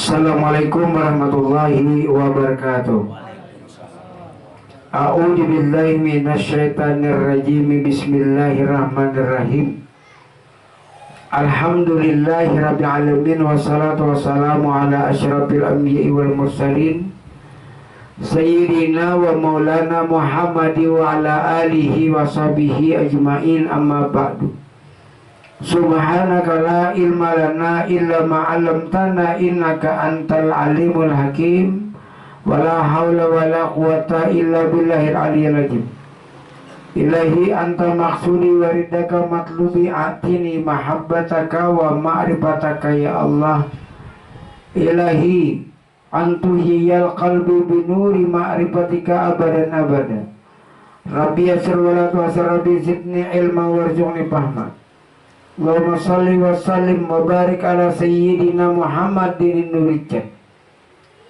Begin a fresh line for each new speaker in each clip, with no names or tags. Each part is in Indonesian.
Assalamualaikum warahmatullahi wabarakatuh. A'udzu billahi minasyaitonir rajim. Bismillahirrahmanirrahim. Alhamdulillahi rabbil alamin wassalatu wassalamu ala asyrafil anbiya'i wal mursalin sayyidina wa maulana Muhammadi wa ala alihi wa sahbihi ajmain, amma ba'du. Subhanaka la ilma lana illa ma 'allamtana innaka antal alimul hakim. Wala haula wala quwata illa billahil aliyyil azim. Ilahi anta maksudi wa ridaka matlubi, atini mahabbataka wa ma'rifataka ya Allah. Ilahi antuhiyal qalbi binuri ma'rifatika abadan abadan. Rabbi yasir wa la tu'asir, rabbi zidni ilma warzuqni fahma. Allahumma salli wa sallim wa barik ala sayyidina Muhammadin nurijat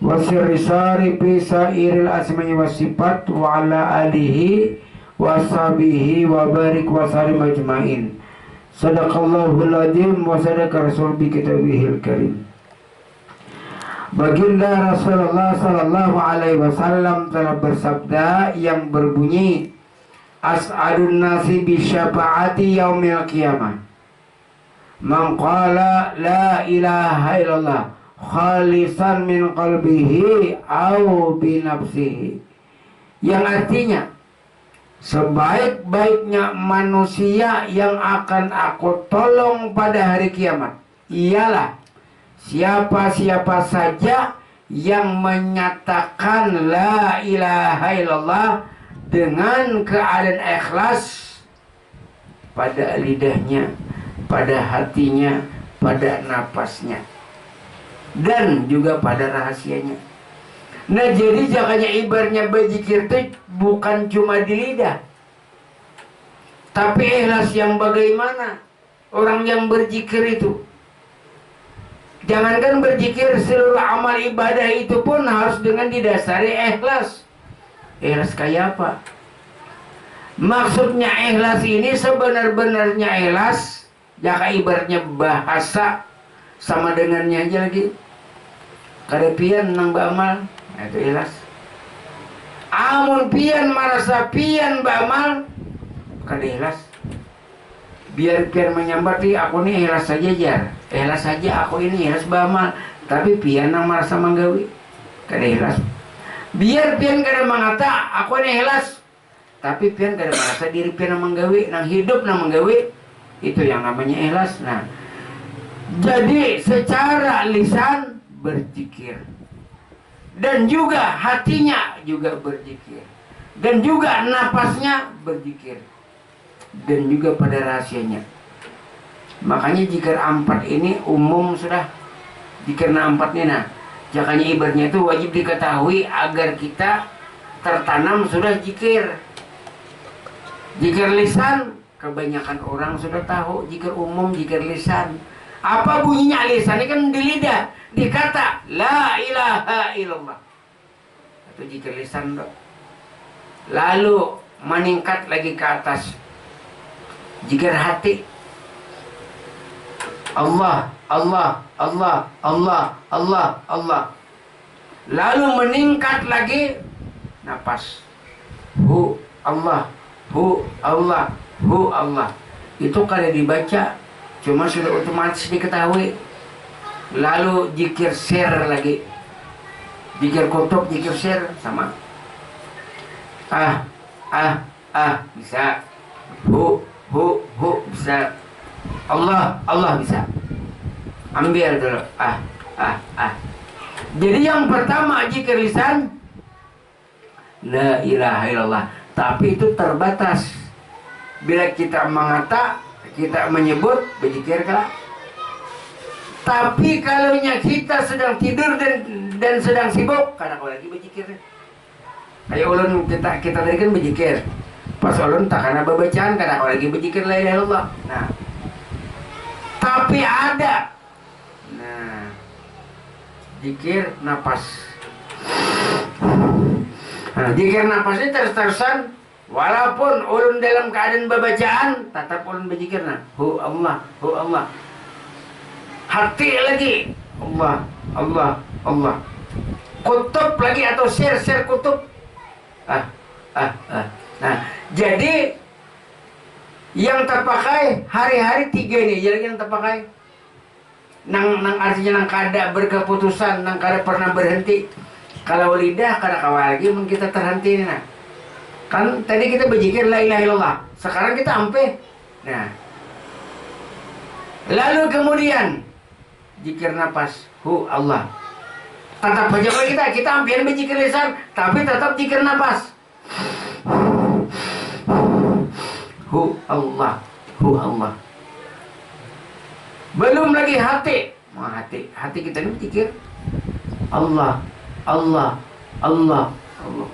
wa sirri sarifi sairil asma'i wa sifat wa ala alihi wa sahbihi wa barik wa sallim ajma'in. Sadaqallahul azim wa sadaqa rasul bi kitabihil karim. Baginda Rasulullah sallallahu alaihi wasallam telah bersabda yang berbunyi, as'adun nasi bi syafaati yaumil qiyamah man qala la ilaha illallah khalisan min qalbihi au bi nafsihi, yang artinya sebaik-baiknya manusia yang akan aku tolong pada hari kiamat ialah siapa-siapa saja yang menyatakan la ilaha illallah dengan keadaan ikhlas pada lidahnya, pada hatinya, pada napasnya, dan juga pada rahasianya. Nah, jadi jangannya ibaratnya berzikir itu bukan cuma di lidah, tapi ikhlas yang bagaimana orang yang berzikir itu. Jangankan berzikir, seluruh amal ibadah itu pun harus dengan didasari ikhlas. Ikhlas kayak apa? Maksudnya ikhlas ini sebenar-benarnya ikhlas, jaka ibaratnya bahasa sama dengannya aja lagi. Kada pian nang ba'amal, itu ikhlas. Amun pian merasa pian ba'amal, kada ikhlas. Biar pian menyambati, aku ini ikhlas saja jar, ikhlas saja aku ini ikhlas ba'amal, tapi pian nang merasa manggawi, kada ikhlas. Biar pian kada mengata, aku ini ikhlas, tapi pian kada merasa diri pian nang manggawi, nang hidup nang manggawi, itu yang namanya ikhlas. Nah, jadi secara lisan berzikir, dan juga hatinya juga berzikir, dan juga napasnya berzikir, dan juga pada rahasianya. Makanya zikir empat ini umum sudah. Zikir empat ini, nah, jakanya ibaratnya itu wajib diketahui agar kita tertanam sudah zikir. Zikir lisan kebanyakan orang sudah tahu, zikir umum, zikir lisan. Apa bunyinya lisan? Ini kan di lidah, dikata la ilaha illallah. Itu zikir lisan dok. Lalu meningkat lagi ke atas, zikir hati. Allah, Allah, Allah, Allah, Allah, Allah. Lalu meningkat lagi napas. Hu Allah, hu Allah, hu Allah. Itu kada dibaca, cuma sudah otomatis diketahui. Lalu zikir share lagi, zikir kutub, zikir share sama. Bisa. Hu bisa. Allah, Allah bisa. Ambil dulu. Jadi yang pertama zikir lisan la ilaha illallah, tapi itu terbatas. Bila kita mengata, kita menyebut, berzikir kah? Tapi kalau kita sedang tidur dan sedang sibuk, kadang lagi berzikir. Kayak ulun kita tadi kan berzikir. Pas ulun tak karena bacaan, kadang lagi berzikir la ilaha illallah. Nah, tapi ada. Nah, zikir napas. Nah, zikir napasnya terus-terusan. Walaupun ulun dalam keadaan bacaan, tetap ulun berzikir. Nah, hu Allah, hu Allah. Hati lagi Allah, Allah, Allah. Kutub lagi atau share kutub. Nah, jadi yang terpakai hari-hari 3 ini jadi yang terpakai. Nang artinya nang kada berkeputusan, nang kada pernah berhenti. Kalau lidah kada kawal lagi mun kita terhenti nah. Kan tadi kita berzikir la ilaha illallah. Sekarang kita ampe. Nah. Lalu kemudian zikir nafas, Allah. Tetap baca kita ambil berzikir lisan, tapi tetap zikir nafas. Allah, Allah. Belum lagi hati. Hati kita ini zikir Allah, Allah, Allah, Allah.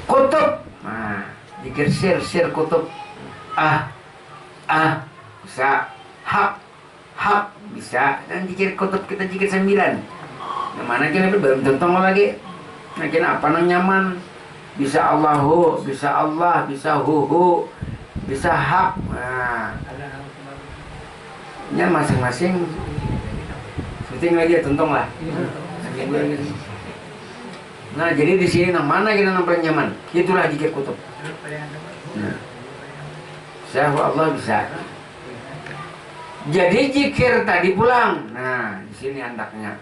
Kutub. Nah, zikir sir kutub. Bisa. Hak bisa. Dan zikir kutub kita zikir 9. Yang mana kita belum tentang lagi. Nah, kena apa nang nyaman. Bisa Allahu, bisa Allah, bisa hu, bisa hak. Nah, nya masing-masing syuting lagi ya tentang lah. Nah, jadi di sini nang mana kita nang paling nyaman? Itulah zikir kutub. Nah, saya Allah bisa. Jadi zikir tadi pulang. Nah, di sini andaknya.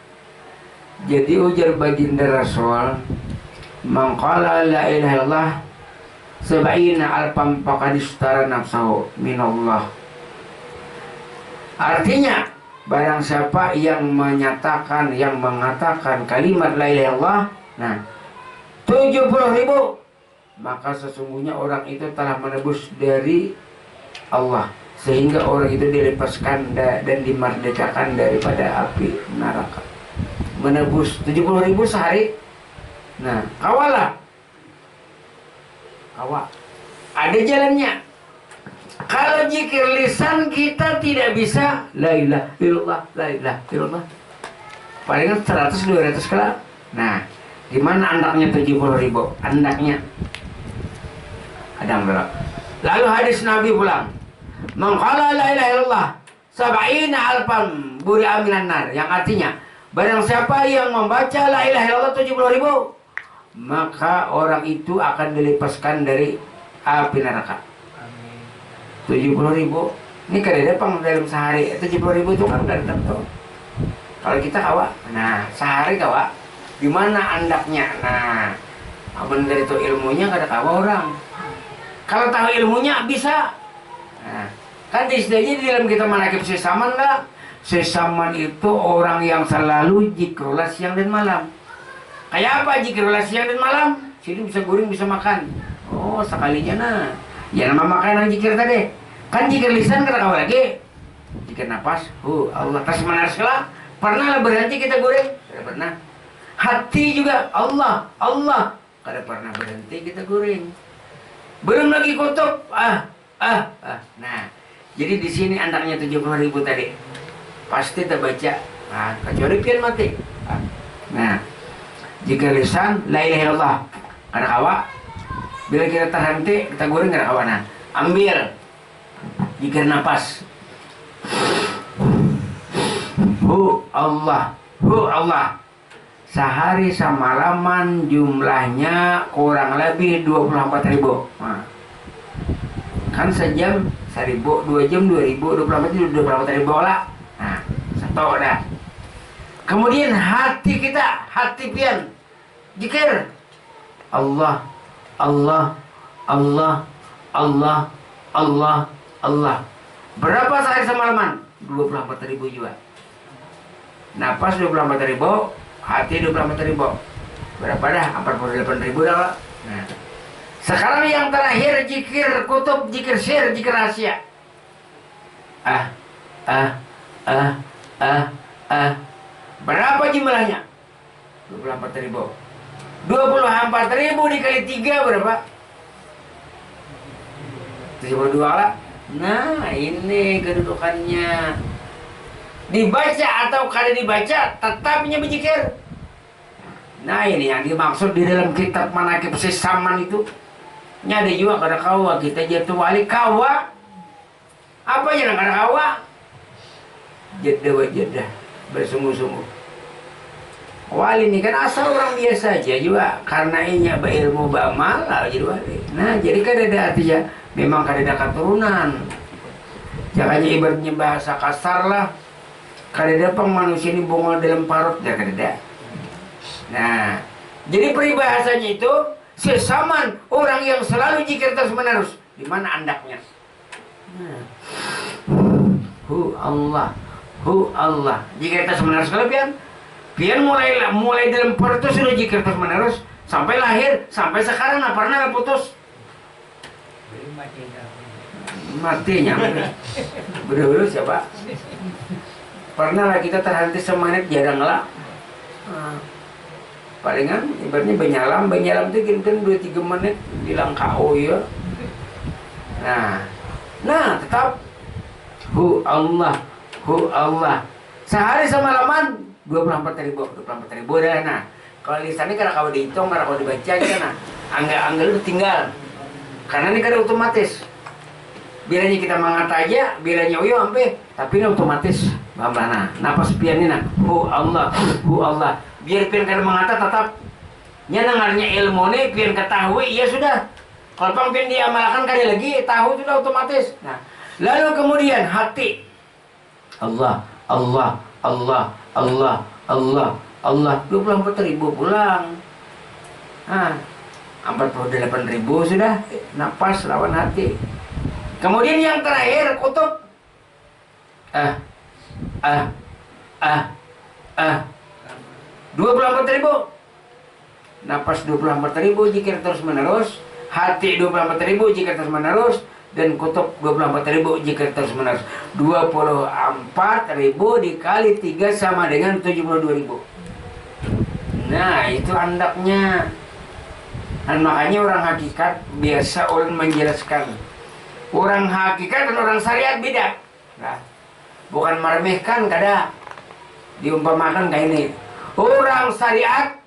Jadi ujar baginda Rasul, man qala la ilaha illallah sab'ina alfan faqad ishtara nafsahu minallah. Artinya, barang siapa yang menyatakan, yang mengatakan kalimat la ilaha illallah, nah 70.000, maka sesungguhnya orang itu telah menebus dari Allah, sehingga orang itu dilepaskan dan dimerdekakan daripada api neraka. Menebus 70.000 sehari. Nah, kawalah. Kawal. Ada jalannya. Kalau zikir lisan kita tidak bisa la ilaha illallah, la ilaha illallah. Palingan 100-200 kali. Nah, di mana andaknya 70.000? Andaknya. Ada enggak? Lalu hadis Nabi pulang. Man qala la ilaha illallah sab'ina alfan buri'a minan nar, yang artinya barang siapa yang membaca la ilaha illallah 70.000, maka orang itu akan dilepaskan dari api neraka. 70.000 ini kada datang dalam sehari. 70.000 itu kan kada datang. Kalau kita kawa, nah sehari kawa, gimana andaknya? Nah, abang dari itu ilmunya kada kawa orang. Kalau tahu ilmunya bisa. Nah, kan istilahnya di dalam kita manakib sesaman lah. Sesaman itu orang yang selalu zikrullah siang dan malam. Kayak apa zikrullah siang dan malam? Sini bisa goreng bisa makan. Oh sekalinya nah. Ya nama makan zikir tadi. Kan zikir lisan kada kawa lagi. Zikir nafas, Allah tas manar segala. Pernah lah berhenti kita goreng? Kada pernah. Hati juga Allah, Allah. Kada pernah berhenti kita goreng. Belum lagi kutub. Nah, jadi di sini andaknya 70.000 tadi. Pasti terbaca. Nah, kecuali pian mati. Nah, jika lisan la ilaha illallah kada kawa. Bila kita terhenti, kita goreng kada kawa. Nah, ambil jika nafas. Allah, Allah. Sehari semalaman jumlahnya kurang lebih 24.000. Nah, kan sejam 1.000, 2 jam 2.000, 24.000 lah. Nah, satu dah. Kemudian hati kita, hati pian zikir Allah, Allah, Allah, Allah, Allah, Allah. Berapa sehari semalaman? 24.000 juga. Nafas 24.000, hati 24.000. Berapa dah? 48.000 dah lah. Nah, sekarang yang terakhir zikir kutub, zikir sir, zikir rahasia. Berapa jumlahnya? 24.000. 24.000 dikali 3 berapa? 72 lah. Nah, ini kedudukannya. Dibaca atau kada dibaca, tetapnya berzikir. Nah, ini yang dimaksud di dalam kitab manakib sesaman itu. Nyada juga kada kawa kita jatuh wali kawa. Apa yang kada kawa? Jeda wa jeda. bersungguh-sungguh. Wali ini kan asal orang biasa aja juga, karena inya berilmu beramal jadi wali. Nah jadi kan ada artinya memang kan ada keturunan. Jangannya ibaratnya bahasa kasar lah. Kadada pang manusia ini bunga dalam parut ya kadada. Nah jadi peribahasanya itu sesaman orang yang selalu zikir terus menerus. Di mana andaknya? Nah. Allah, Allah. Zikir terus menerus kelebihan. Pian mulai dalam perut itu sudah zikir terus menerus sampai lahir, sampai sekarang nggak pernah putus. Matinya bener-bener siapa? Pernah lah kita terhenti semenit, jarang lah. Palingan ibaratnya benyalam itu kan 2-3 menit bilang KO ya. Nah tetap Allah, sehari semalaman 24.000 dah. Nah kalau lisannya karena kalau dihitung, karena kalau dibaca kan, nah angga itu tinggal karena ini kan otomatis. Bilanya kita mengata aja, bilanya uyo sampai, tapi ini otomatis bambana. Napas pian ini nah, Allah. Biar pian kada mengata tetap nyenangarnya ilmu nih pian ketahui, ya sudah. Kalau pang pian diamalkan kali lagi, tahu sudah otomatis. Nah, lalu kemudian hati Allah 24.000 pulang. 48.000 sudah napas lawan hati. Kemudian yang terakhir kutub 24.000 napas 24.000 zikir terus menerus, hati 24.000 zikir terus menerus, dan kutub 24.000 zikir terus menerus. 24.000 dikali 3 sama dengan 72.000. Nah itu andaknya. Dan makanya orang hakikat biasa orang menjelaskan, orang hakikat dan orang syariat beda. Nah, bukan meremehkan, kada diumpamakan kayak ini. Orang syariat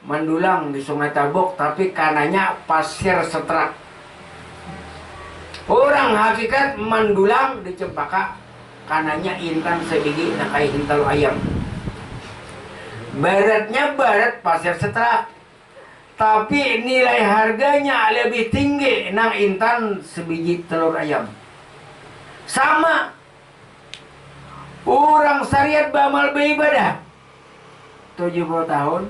mendulang di Sungai Tabuk tapi kanannya pasir seterak. Orang hakikat mendulang di Cempaka, kanannya intan sebiji nak kayak hintalu ayam. Baratnya barat pasir seterak, tapi nilai harganya lebih tinggi nang intan sebiji telur ayam. Sama orang syariat beramal beribadah 70 tahun,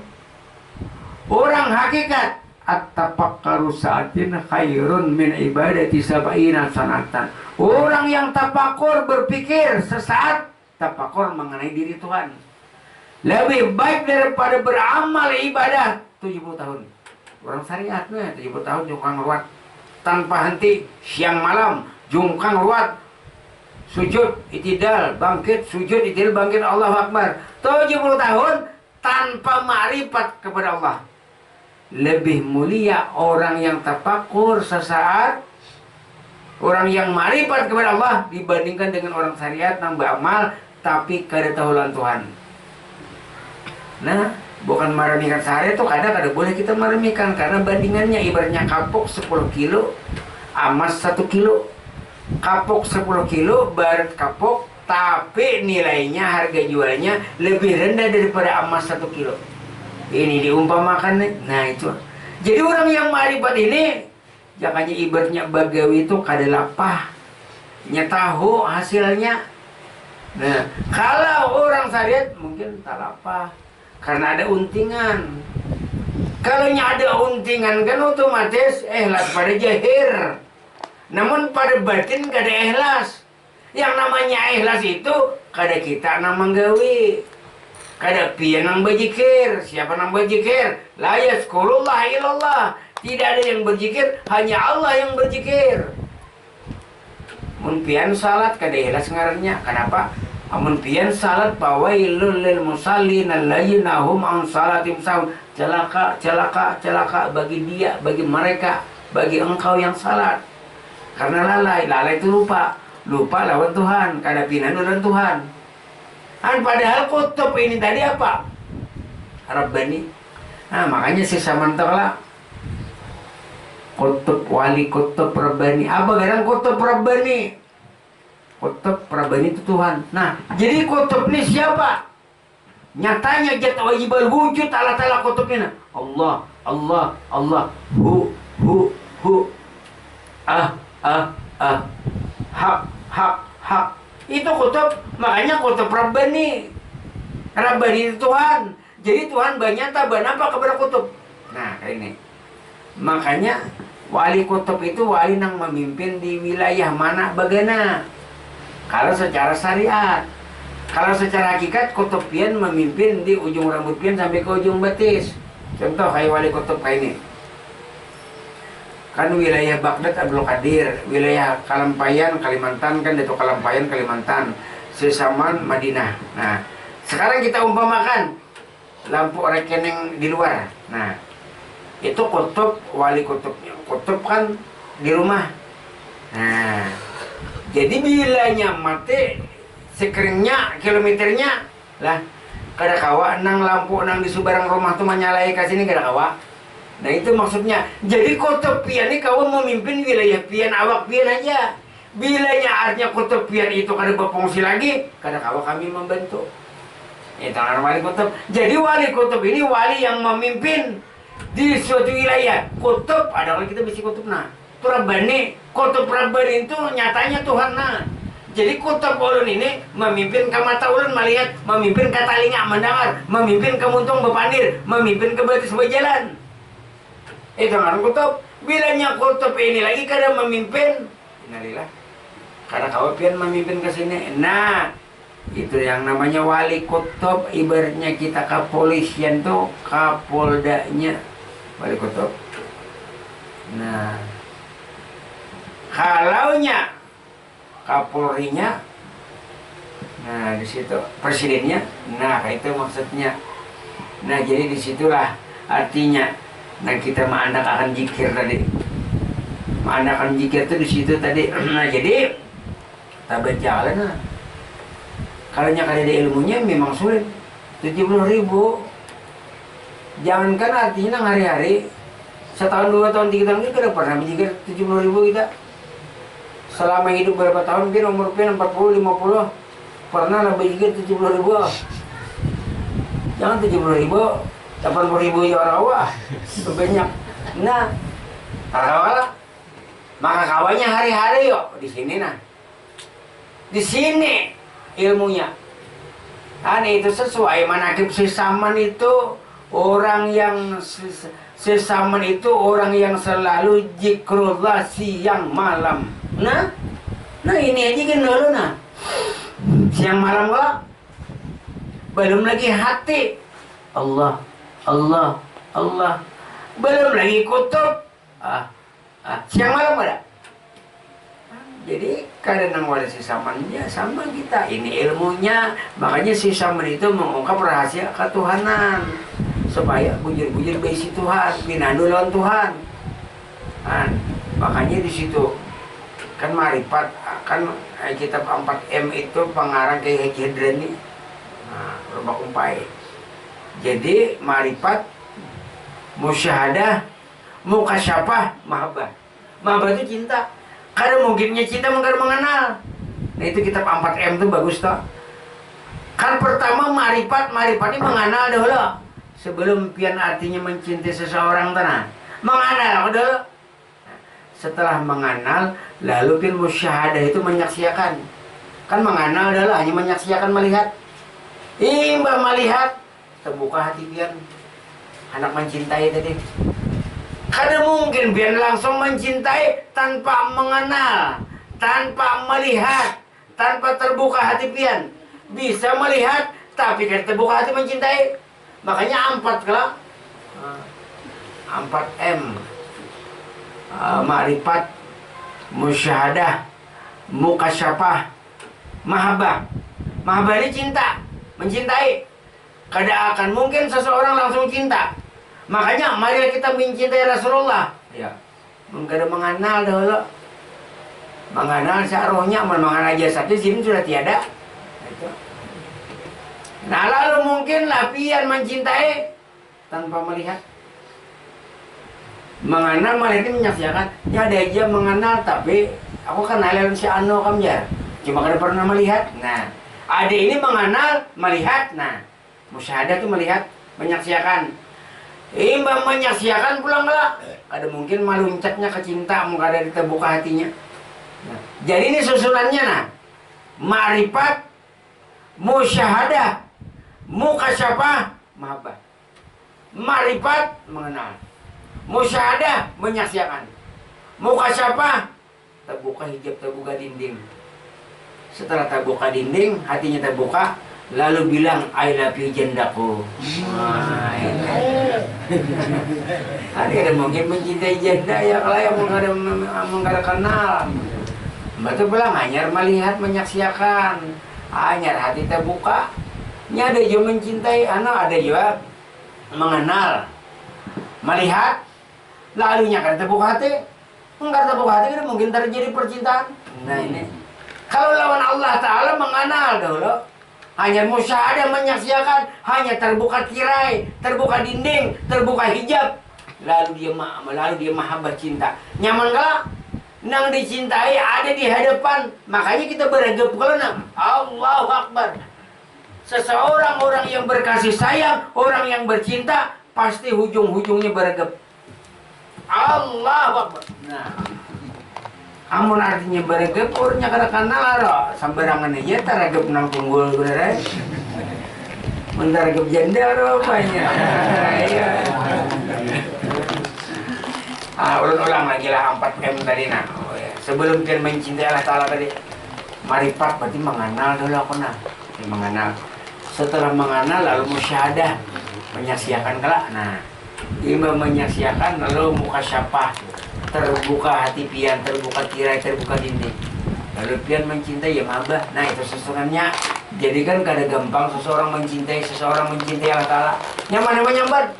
orang hakikat at-tafakkaru sa'atin khairun min ibadati sab'ina sanatan. Orang yang tafakur berpikir sesaat, tafakur mengenai diri Tuhan, lebih baik daripada beramal ibadah 70 tahun. Orang syariatnya 70 tahun jungkang ruat tanpa henti, siang malam jungkang ruat, sujud itidal bangkit, sujud itidal bangkit, Allahu Akbar 70 tahun tanpa ma'rifat kepada Allah. Lebih mulia orang yang tafakur sesaat, orang yang ma'rifat kepada Allah dibandingkan dengan orang syariat yang beramal tapi kada tahulan Tuhan. Nah, bukan meremehkan syariat itu kada boleh kita meremehkan, karena bandingannya ibaratnya kapuk 10 kilo, emas 1 kilo. Kapuk 10 kilo, barat kapuk, tapi nilainya, harga jualnya lebih rendah daripada emas 1 kilo. Ini diumpamakan nih. Nah itu. Jadi orang yang ma'rifat ini, jangannya ibaratnya bagawi itu kada lapah, nya tahu hasilnya. Nah, kalau orang syariat mungkin tak lapah karena ada untingan. Kalau ada untingan kan otomatis ikhlas pada jahir, namun pada batin kada ikhlas. Yang namanya ikhlas itu kada kita nang menggawi, kada pian nang berzikir. Siapa nang berzikir? La yazkurullah illallah. Tidak ada yang berzikir, hanya Allah yang berzikir. Mun pian salat kada ikhlas ngarannya. Kenapa? Amun pian salat fawailul lil musallin alladzina hum an salatim sahun. Celaka bagi dia, bagi mereka, bagi engkau yang salat. Karena lalai itu lupa lawan Tuhan, kada pinan lawan Tuhan. Padahal kutub ini tadi apa? Rabbani. Nah makanya si samantar lah kutub wali, kutub Rabbani. Apa kadang kutub Rabbani? Kutub Rabbani itu Tuhan. Nah, jadi kutub ini siapa? Nyatanya jat wajibal wujud Allah kutubnya. Allah, Allah, Allah. Hu, ah, hak. Itu kutub, makanya kutub Rabbani. Rabbani itu Tuhan. Jadi Tuhan bernyata apa kepada kutub. Nah, kayak ini. Makanya wali kutub itu wali yang memimpin di wilayah mana bagaimana. Kalau secara syariat. Kalau secara hakikat kutub pian memimpin di ujung rambut pian sampai ke ujung betis. Contoh kayak wali kutub kayak ini. Kan wilayah Baghdad Abdul Qadir, wilayah Kalampayan Kalimantan kan itu Kalampayan Kalimantan, Sesaman Madinah. Nah, sekarang kita umpamakan lampu rekening di luar. Nah, itu kutub wali kutubnya. Kutub kan di rumah. Nah, jadi bilanya mati sekeringnya kilometernya lah kada kawa nang lampu nang di subarang rumah tuh menyalai ke sini kada kawa. Nah itu maksudnya. Jadi kutub pian ini kawan memimpin wilayah pian awak pian aja. Bilanya artinya kutub pian itu kada berfungsi lagi, kada kawa kami membantu. Itu wali kutub. Jadi wali kutub ini wali yang memimpin di suatu wilayah. Kutub ada kalau kita bisi kutub nah. Itu Rabbani. Kutub Rabbani itu nyatanya Tuhan nah. Jadi kutub ulun ini memimpin ke mata ulun melihat, memimpin ke telinga mendengar, memimpin ke muntung bepandir, memimpin ke batis berjalan. Itu ngaran kutub. Bilanya kutub ini lagi kada memimpin, innalillah. Karena kau pian memimpin ke sini. Nah, itu yang namanya wali kutub. Ibaratnya kita kepolisian tuh kapoldanya wali kutub. Nah, kalaunya Kapolrinya, nah di situ presidennya, nah itu maksudnya. Nah jadi disitulah artinya. Nah kita mengandalkan zikir tadi, mengandalkan zikir itu di situ tadi. Nah jadi tabat jalan. Nah. Kalau nyakar ada ilmunya memang sulit. 70.000. Jangankan artinya hari-hari, setahun 2 tahun 3 tahun kita pernah berzikir 70.000 kita. Selama hidup berapa tahun mungkin umur pian 40 50 pernah lebih sedikit 70.000. Jangan 70.000, 80.000 ya orang wah itu banyak. Nah, kalau maka kawannya hari-hari yuk di sini nah. Di sini ilmunya. Kan itu sesuai manakib sesaman itu orang yang sesaman itu orang yang selalu zikrullah siang malam. Nah ini aja kan dulu nah. Siang malam kok. Belum lagi hati. Allah. Belum lagi kutub. Siang malam ada. Jadi kadang wali sisamannya sama kita. Ini ilmunya. Makanya sisaman itu mengungkap rahasia ketuhanan. Supaya bujur-bujur besi Tuhan. Pinandu lawan Tuhan. Makanya di situ kan marifat kan kitab 4M itu pengarang kayak Haji Hadrani. Nah, rumah kumpai. Jadi marifat, musyahadah, mukasyafah, mahabbah. Mahabbah itu cinta. Karena mungkinnya cinta mungkin mengenal. Nah itu kitab 4M itu bagus toh. Kan pertama marifat ini mengenal dahulu. Sebelum pian artinya mencintai seseorang tanah. Mengenal dahulu. Setelah mengenal, lalu pin musyahadah itu menyaksikan. Kan mengenal adalah hanya menyaksikan melihat. Imbah melihat, terbuka hati pian. Anak mencintai tadi. Kada mungkin pian langsung mencintai tanpa mengenal, tanpa melihat, tanpa terbuka hati pian. Bisa melihat, tapi kada terbuka hati mencintai. Makanya 4 kalau 4M. Ma'rifat, musyahadah, mukasyafah, mahabbah. Mahabbah ini cinta, mencintai. Kada akan mungkin seseorang langsung cinta. Makanya marilah kita mencintai Rasulullah. Ya, kada mengenal dahulu. Mengenal searohnya, mengenal jasadnya sini sudah tiada. Itu. Nah lalu mungkin lapian mencintai tanpa melihat. Mengenal malah itu menyaksikan. Ya ada aja mengenal tapi aku kan hal si Ano kam ya. cuma kada pernah melihat. Nah, ada ini mengenal, melihat. Nah, musyahadah itu melihat, menyaksikan. Mbak menyaksikan pulang lah. Ada mungkin maluncatnya ke cinta, muka ada terbuka hatinya. Nah, jadi ini susunannya nah. Ma'rifat, musyahadah, mukasyafah, mahabbah. Ma'rifat mengenal, musyahadah menyaksikan, mukasyafah terbuka hijab, terbuka dinding. Setelah terbuka dinding, hatinya terbuka, lalu bilang I love you jendaku. Ada mungkin mencintai janda ya kalau yang mengada kenal. Betul bilang hanya melihat menyaksikan, hanya hati terbuka. Ini ada juga mencintai, ada juga mengenal, melihat, lalu kan terbuka hati. Enggak terbuka hati kan mungkin terjadi percintaan. Nah ini kalau lawan Allah Ta'ala mengenal dulu, hanya musyahadah menyaksikan, hanya terbuka tirai, terbuka dinding, terbuka hijab, lalu dia mahabbah cinta. Nyaman gak? Nang dicintai ada di hadapan, makanya kita beragap kalau nang Allahu Akbar. Seseorang orang yang berkasih sayang, orang yang bercinta, pasti ujung-ujungnya beragap. Allahu Akbar. Nah, amun artinya beragap, orangnya kada kenal loh, sembarangan aja teragap nang punggul bener. Mentaragap janda loh apanya. Ulang lagi lah 4M tadi nah. Oh, ya. Sebelum kita mencintai Allah Ta'ala tadi, marifat berarti mengenal dulu aku nah. Mengenal. Setelah mengenal lalu musyahadah, menyaksikan kelak. Nah, imam menyaksikan lalu mukasyafah, terbuka hati pian, terbuka tirai, terbuka dinding. Lalu pian mencintai ya mahabbah. Nah itu susunannya. Jadi kan kada gampang seseorang mencintai Allah Ta'ala. Nyaman nyambar.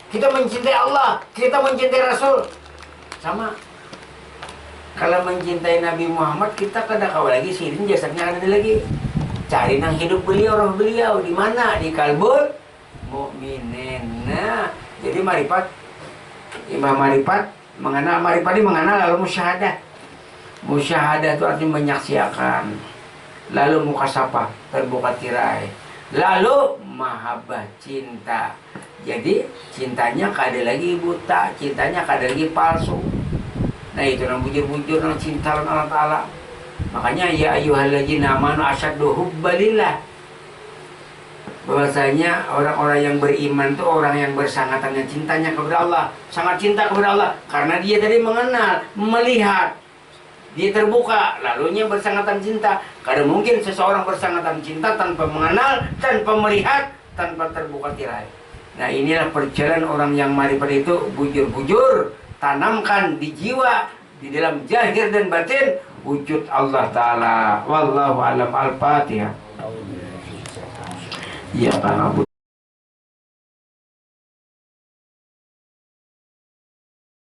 Kita mencintai Allah, kita mencintai Rasul. Sama. Kalau mencintai Nabi Muhammad, kita kada kau lagi sirin jasadnya ada lagi. Cari nang hidup beliau, roh beliau di mana? Di kalbul mukminin. Nah, jadi marifat, imam marifat mengenal, marifat ini mengenal lalu musyahadah. Musyahadah itu artinya menyaksikan. Lalu mukasyafah, terbuka tirai. Lalu mahabbah, cinta. Jadi cintanya kada lagi buta, cintanya kada lagi palsu. Nah itu nang bujur-bujur nang cinta Allah Ta'ala. Makanya ya ayyuhalladzina amanu asyaddu hubbalillah. Bahwasanya orang-orang yang beriman itu orang yang bersangatan dengan cintanya kepada Allah, sangat cinta kepada Allah karena dia tadi mengenal, melihat. Dia terbuka, lalunya bersangatan cinta. Kada mungkin seseorang bersangatan cinta tanpa mengenal, tanpa melihat, tanpa terbuka tirai. Nah inilah perjalanan orang yang marifat itu bujur-bujur, tanamkan di jiwa, di dalam zahir dan batin wujud Allah Ta'ala. Wallahu a'lam. Al-Fatihah. Ya,